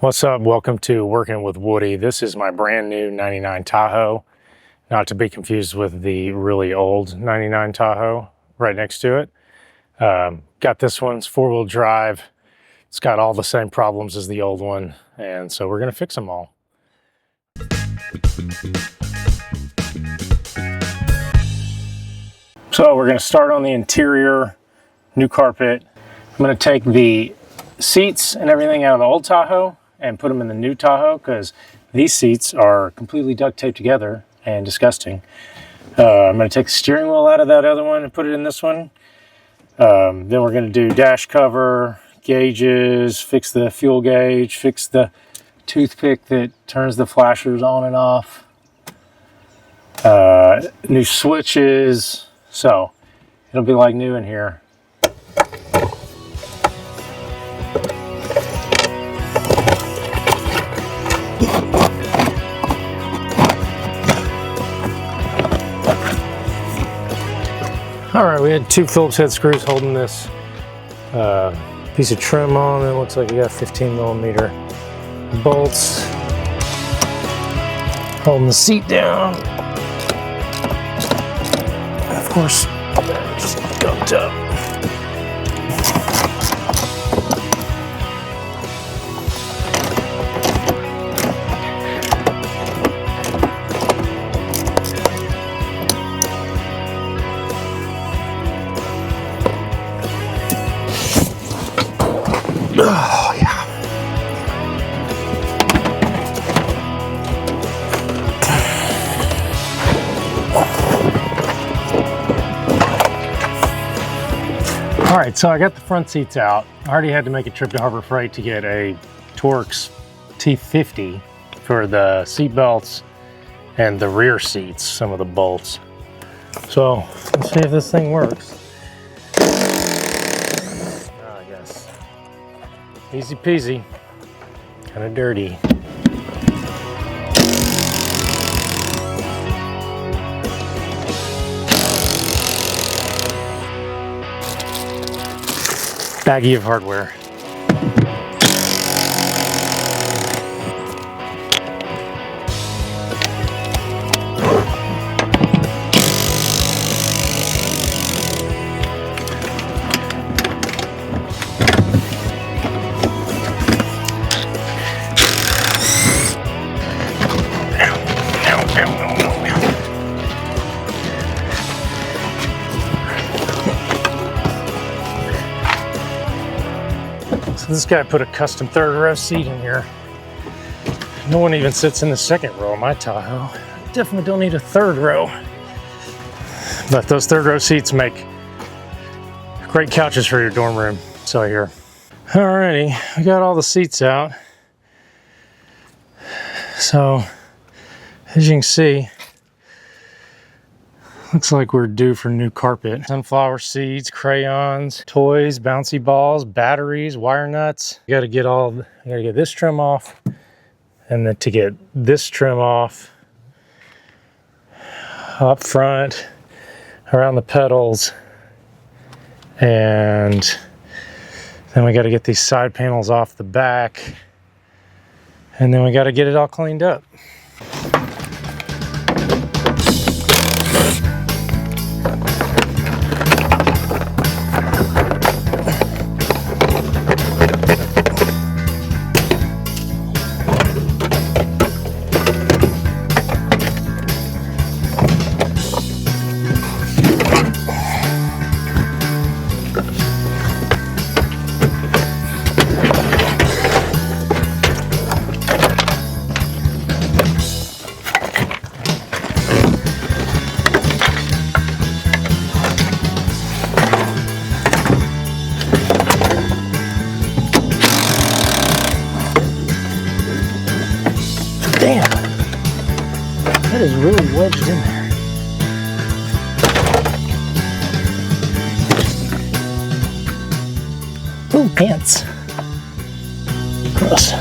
What's up? Welcome to Working with Woody. This is my brand new 99 Tahoe, not to be confused with the really old 99 Tahoe right next to it. Got this one's four-wheel drive. It's got all the same problems as the old one, and so we're going to fix them all. So we're going to start on the interior, new carpet. I'm going to take the seats and everything out of the old Tahoe and put them in the new Tahoe because these seats are completely duct taped together and disgusting. I'm going to take the steering wheel out of that other one and put it in this one. Then we're going to do dash cover, gauges, fix the fuel gauge, fix the toothpick that turns the flashers on and off, new switches. So it'll be like new in here. All right, we had two Phillips head screws holding this piece of trim on. It looks like we got 15mm bolts holding the seat down. Of course, just dumped up. Oh, yeah. All right, so I got the front seats out. I already had to make a trip to Harbor Freight to get a Torx T50 for the seat belts and the rear seats, some of the bolts. So let's see if this thing works. I guess. Easy peasy, kind of dirty. Baggie of hardware. So this guy put a custom third row seat in here. No one even sits in the second row of my Tahoe. Definitely don't need a third row. But those third row seats make great couches for your dorm room, so I hear. Alrighty, we got all the seats out. So, as you can see, looks like we're due for new carpet. Sunflower seeds, crayons, toys, bouncy balls, batteries, wire nuts. You gotta get this trim off, and then to get this trim off up front, around the pedals, and then we gotta get these side panels off the back, and then we gotta get it all cleaned up. Damn, that is really wedged in there. Ooh, pants. Gross.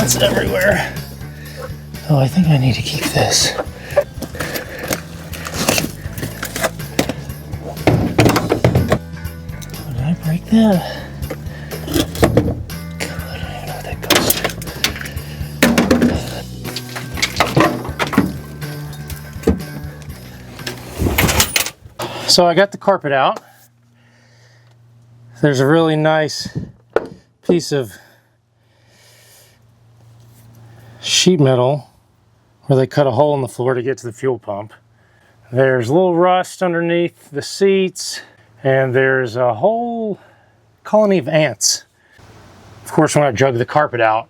ants everywhere. Oh, I think I need to keep this. Oh, did I break that? God, I don't even know what that goes to. So I got the carpet out. There's a really nice piece of sheet metal where they cut a hole in the floor to get to the fuel pump. There's a little rust underneath the seats, and there's a whole colony of ants. Of course, when I drug the carpet out,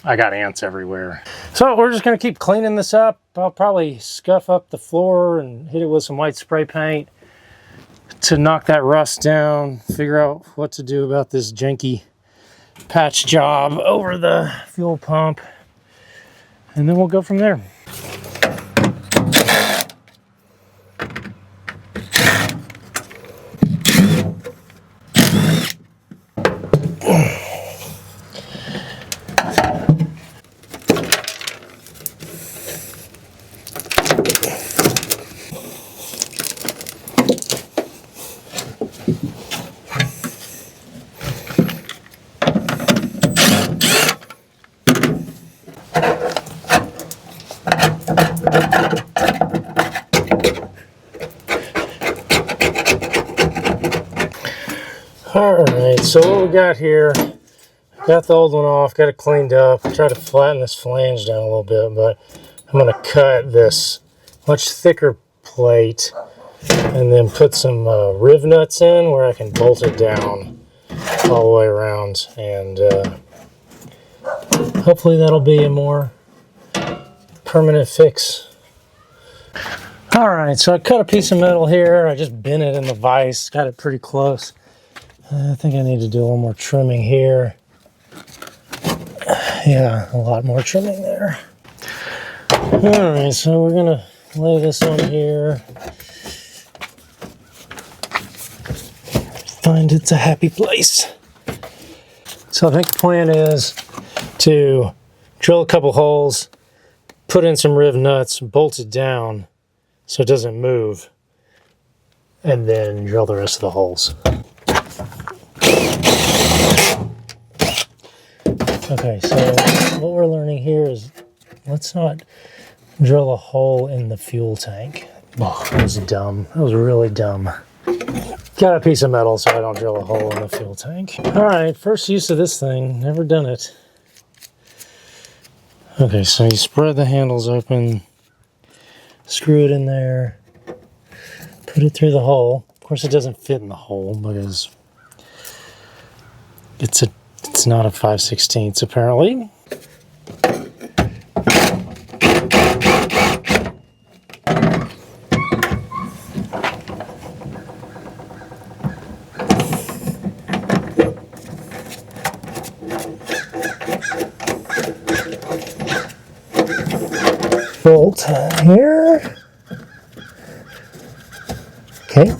I got ants everywhere. So we're just gonna keep cleaning this up. I'll probably scuff up the floor and hit it with some white spray paint to knock that rust down, figure out what to do about this janky patch job over the fuel pump, and then we'll go from there. Alright, so what we got here, got the old one off, got it cleaned up. Try to flatten this flange down a little bit, but I'm going to cut this much thicker plate and then put some riv nuts in where I can bolt it down all the way around, and hopefully that'll be a more permanent fix. Alright, so I cut a piece of metal here. I just bent it in the vise, got it pretty close. I think I need to do a little more trimming here. Yeah, a lot more trimming there. Alright, so we're going to lay this on here. Find it's a happy place. So I think the plan is to drill a couple holes, put in some riv nuts, bolt it down so it doesn't move, and then drill the rest of the holes. Okay, so what we're learning here is let's not drill a hole in the fuel tank. Oh, that was dumb. That was really dumb. Got a piece of metal so I don't drill a hole in the fuel tank. Alright, first use of this thing. Never done it. Okay, so you spread the handles open, screw it in there, put it through the hole. Of course it doesn't fit in the hole because it's not a 5/16 apparently. Bolt here. Okay.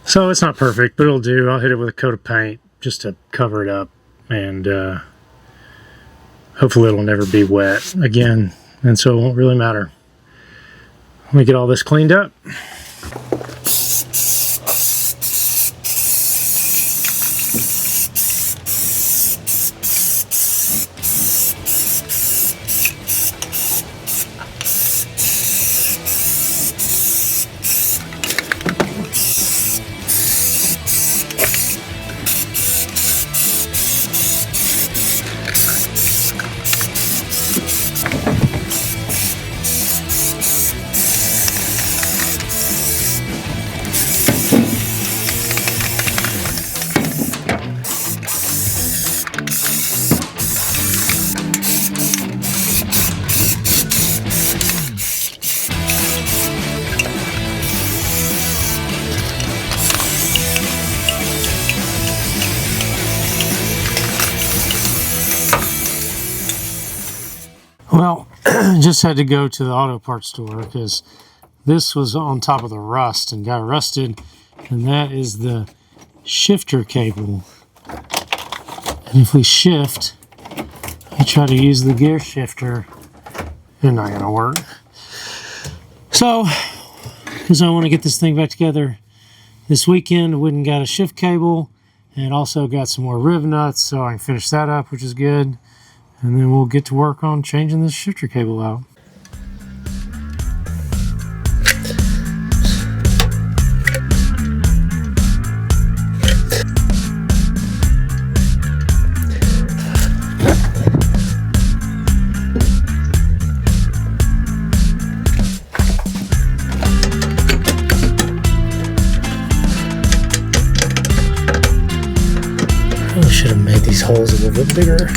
So it's not perfect, but it'll do. I'll hit it with a coat of paint just to cover it up, and hopefully it'll never be wet again, and so it won't really matter. Let me get all this cleaned up. Well, just had to go to the auto parts store because this was on top of the rust and got rusted, and that is the shifter cable. And if we shift, I try to use the gear shifter, it's not gonna work. So, because I want to get this thing back together this weekend, I went and got a shift cable and also got some more rib nuts so I can finish that up, which is good. And then we'll get to work on changing this shifter cable out. I should have made these holes a little bit bigger.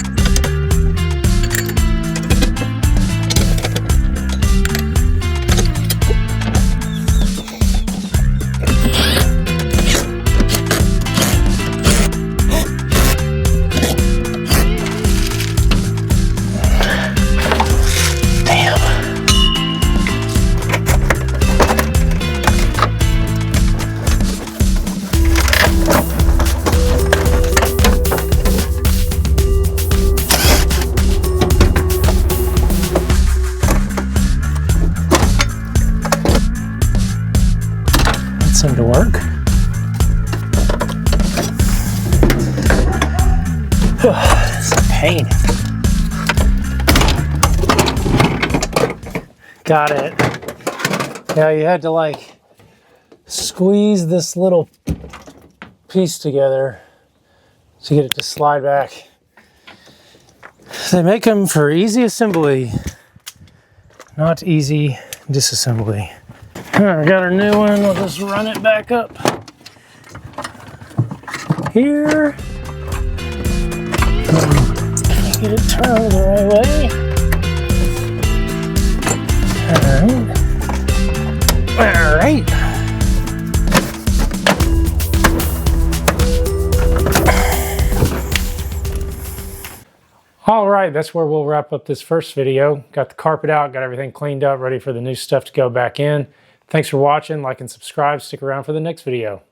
Seem to work. It's a pain. Got it. Yeah, you had to like squeeze this little piece together to get it to slide back. They make them for easy assembly, not easy disassembly. All right, we got our new one. We'll just run it back up here. Get it turned the right way. All right. All right, that's where we'll wrap up this first video. Got the carpet out, got everything cleaned up, ready for the new stuff to go back in. Thanks for watching. Like and subscribe. Stick around for the next video.